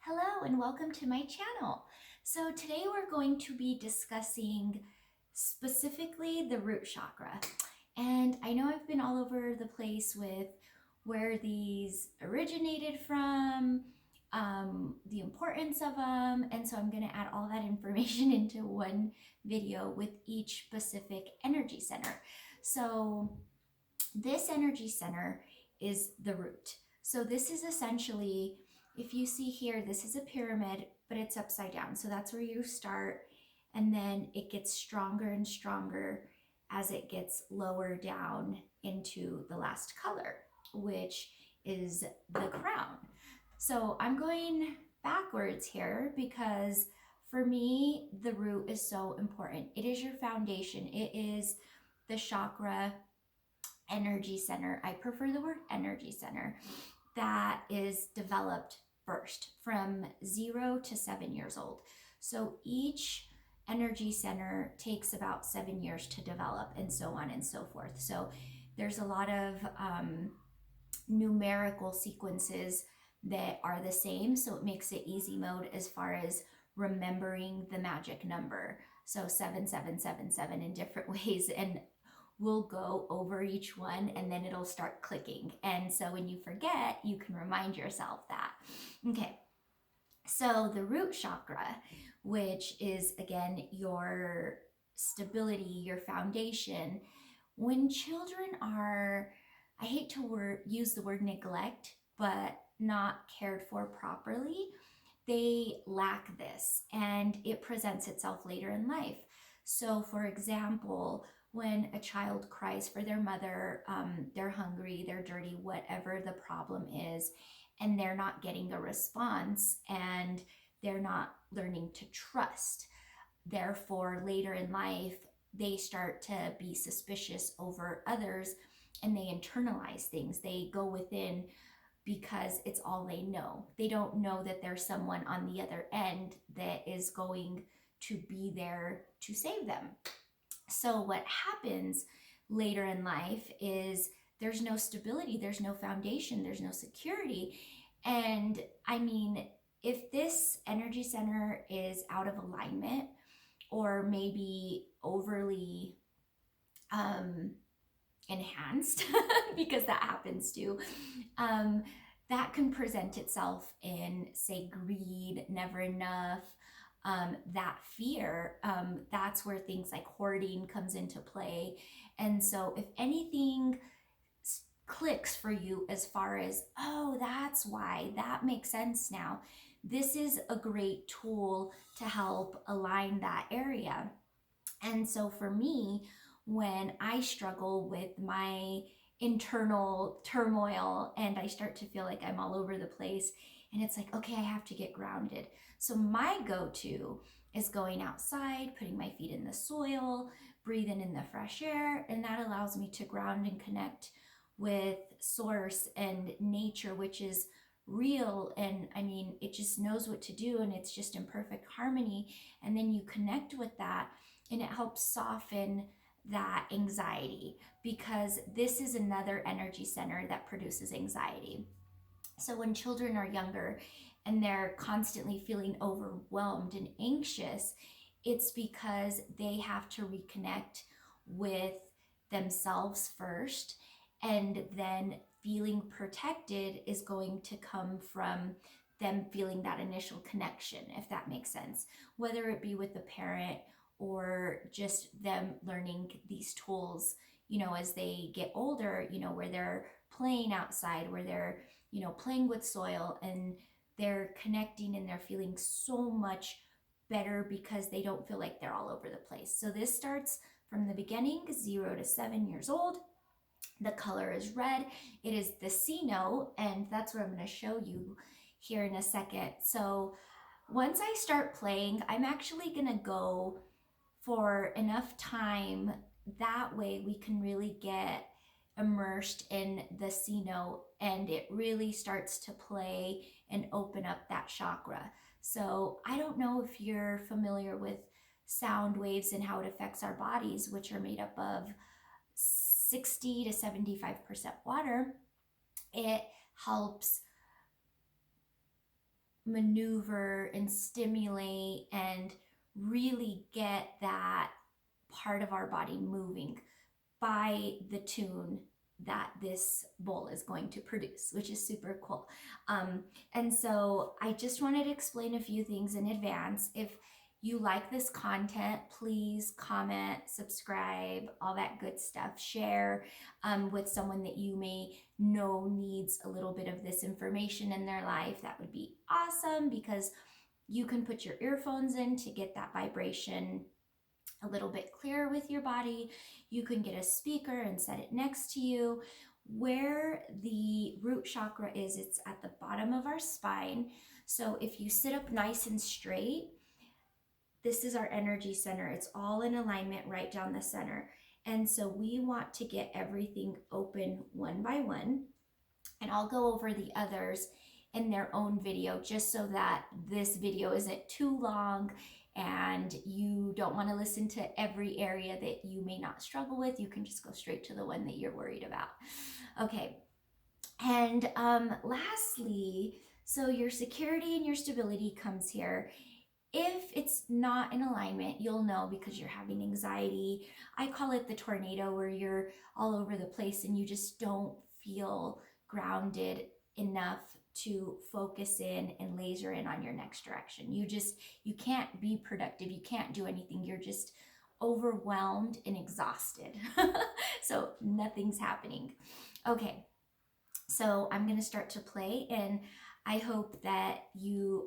Hello and welcome to my channel. So today we're going to be discussing specifically the root chakra. And I know I've been all over the place with where these originated from, the importance of them, and so I'm going to add all that information into one video with each specific energy center. So this energy center is the root. So this is essentially, if you see here, this is a pyramid, but it's upside down. So that's where you start, and then it gets stronger and stronger as it gets lower down into the last color, which is the crown. So I'm going backwards here because for me, the root is so important. It is your foundation. It is the chakra energy center. I prefer the word energy center that is developed first from 0 to 7 years old. So each energy center takes about 7 years to develop, and so on and so forth. So there's a lot of numerical sequences that are the same, so it makes it easy mode as far as remembering the magic number. So 7777 in different ways, and we'll go over each one and then it'll start clicking. And so when you forget, you can remind yourself that. Okay, so the root chakra, which is again your stability, your foundation. When children are, I hate to use the word neglect, but not cared for properly, they lack this and it presents itself later in life. So for example, when a child cries for their mother, they're hungry, they're dirty, whatever the problem is, and they're not getting a response and they're not learning to trust. Therefore, later in life, they start to be suspicious over others and they internalize things. They go within because it's all they know. They don't know that there's someone on the other end that is going to be there to save them. So what happens later in life is there's no stability, there's no foundation, there's no security. And I mean, if this energy center is out of alignment or maybe overly enhanced, because that happens too, that can present itself in, say, greed, never enough, that fear, that's where things like hoarding comes into play. And so if anything clicks for you as far as, oh, that's why, that makes sense now, this is a great tool to help align that area. And so for me, when I struggle with my internal turmoil and I start to feel like I'm all over the place, and it's like, okay, I have to get grounded. So my go-to is going outside, putting my feet in the soil, breathing in the fresh air, and that allows me to ground and connect with source and nature, which is real. And I mean, it just knows what to do and it's just in perfect harmony. And then you connect with that and it helps soften that anxiety, because this is another energy center that produces anxiety. So when children are younger and they're constantly feeling overwhelmed and anxious, it's because they have to reconnect with themselves first, and then feeling protected is going to come from them feeling that initial connection, if that makes sense, whether it be with the parent or just them learning these tools, as they get older, where they're playing outside, where they're, playing with soil and they're connecting and they're feeling so much better because they don't feel like they're all over the place. So this starts from the beginning, 0 to 7 years old. The color is red. It is the C note, and that's what I'm going to show you here in a second. So once I start playing, I'm actually going to go for enough time. That way we can really get immersed in the C note and it really starts to play and open up that chakra. So I don't know if you're familiar with sound waves and how it affects our bodies, which are made up of 60 to 75% water. It helps maneuver and stimulate and really get that part of our body moving by the tune that this bowl is going to produce, which is super cool. And so I just wanted to explain a few things in advance. If you like this content, please comment, subscribe, all that good stuff. Share with someone that you may know needs a little bit of this information in their life. That would be awesome, because you can put your earphones in to get that vibration a little bit clearer with your body. You can get a speaker and set it next to you. Where the root chakra is, it's at the bottom of our spine. So if you sit up nice and straight, this is our energy center. It's all in alignment right down the center. And so we want to get everything open one by one. And I'll go over the others in their own video, just so that this video isn't too long and you don't want to listen to every area that you may not struggle with. You can just go straight to the one that you're worried about. Okay. And lastly, so your security and your stability comes here. If it's not in alignment, you'll know because you're having anxiety. I call it the tornado, where you're all over the place and you just don't feel grounded enough to focus in and laser in on your next direction. You can't be productive. You can't do anything. You're just overwhelmed and exhausted. So nothing's happening. Okay. So I'm going to start to play, and I hope that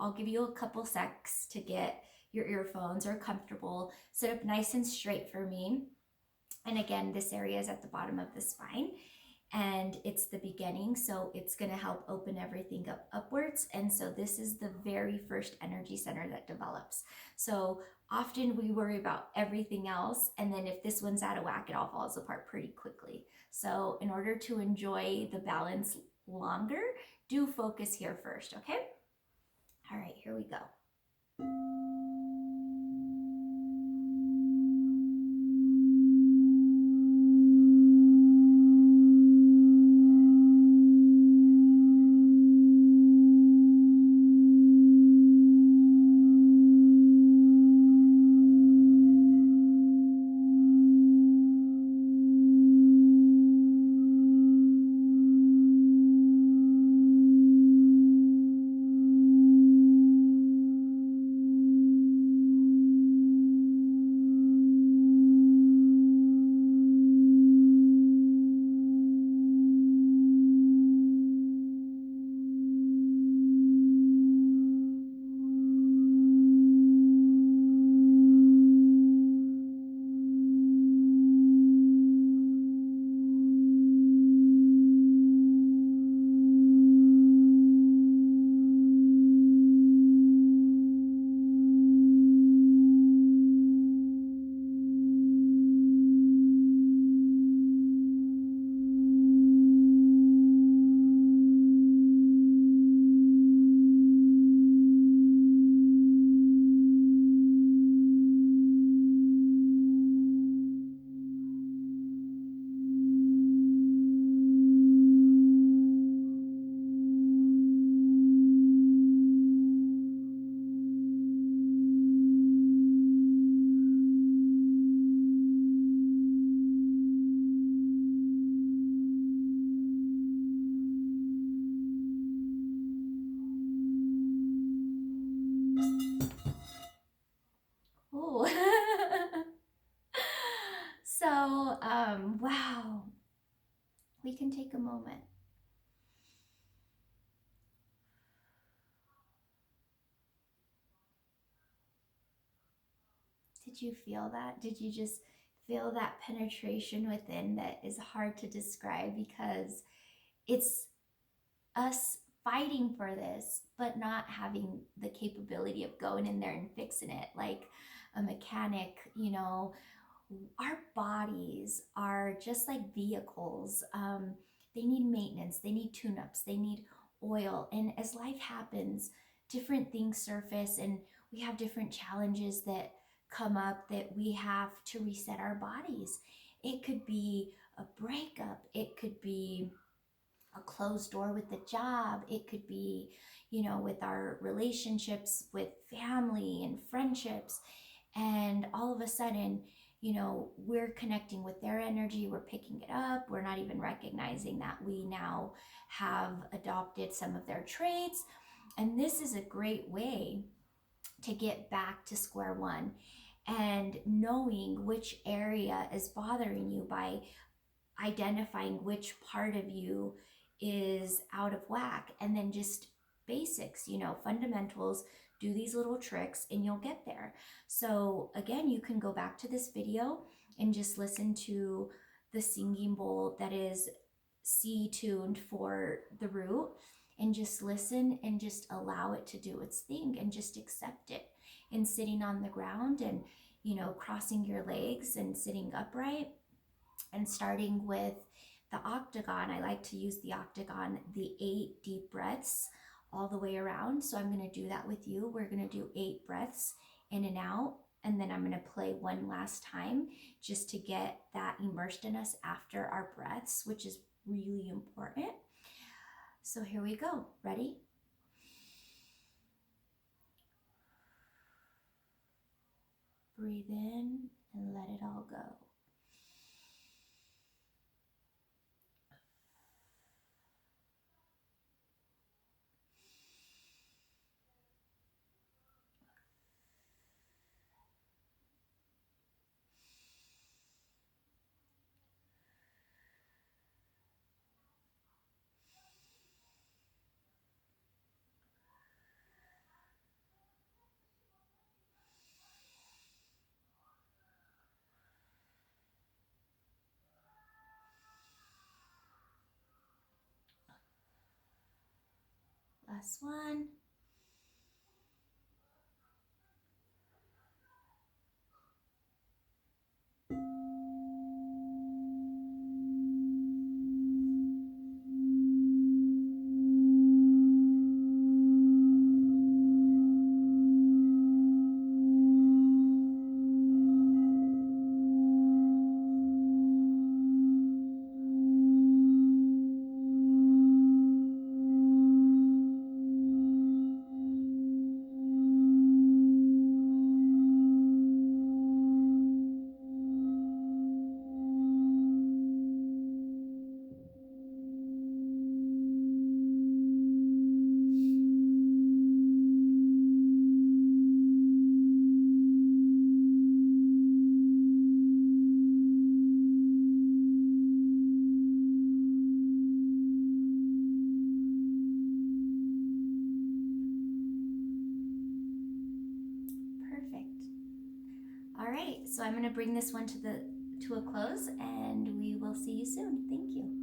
I'll give you a couple secs to get your earphones or comfortable. Sit up nice and straight for me. And again, this area is at the bottom of the spine, and it's the beginning. So it's going to help open everything up upwards. And so this is the very first energy center that develops. So often we worry about everything else, and then if this one's out of whack, it all falls apart pretty quickly. So in order to enjoy the balance longer, do focus here first, okay? All right, here we go. So, wow, we can take a moment. Did you feel that? Did you just feel that penetration within that is hard to describe, because it's us fighting for this, but not having the capability of going in there and fixing it like a mechanic, Our bodies are just like vehicles. They need maintenance, they need tune-ups, they need oil. And as life happens, different things surface, and we have different challenges that come up that we have to reset our bodies. It could be a breakup, it could be a closed door with the job, it could be with our relationships with family and friendships. And all of a sudden, we're connecting with their energy, we're picking it up, we're not even recognizing that we now have adopted some of their traits. And this is a great way to get back to square one and knowing which area is bothering you by identifying which part of you is out of whack, and then just basics, fundamentals, do these little tricks and you'll get there. So again, you can go back to this video and just listen to the singing bowl that is C tuned for the root, and just listen and just allow it to do its thing and just accept it. And sitting on the ground and crossing your legs and sitting upright, and starting with the octagon. I like to use the octagon, the 8 deep breaths all the way around. So I'm going to do that with you. We're going to do 8 breaths in and out, and then I'm going to play one last time just to get that immersed in us after our breaths, which is really important. So here we go. Ready? Breathe in and let it all go. Last one. All right, so I'm going to bring this one to a close, and we will see you soon. Thank you.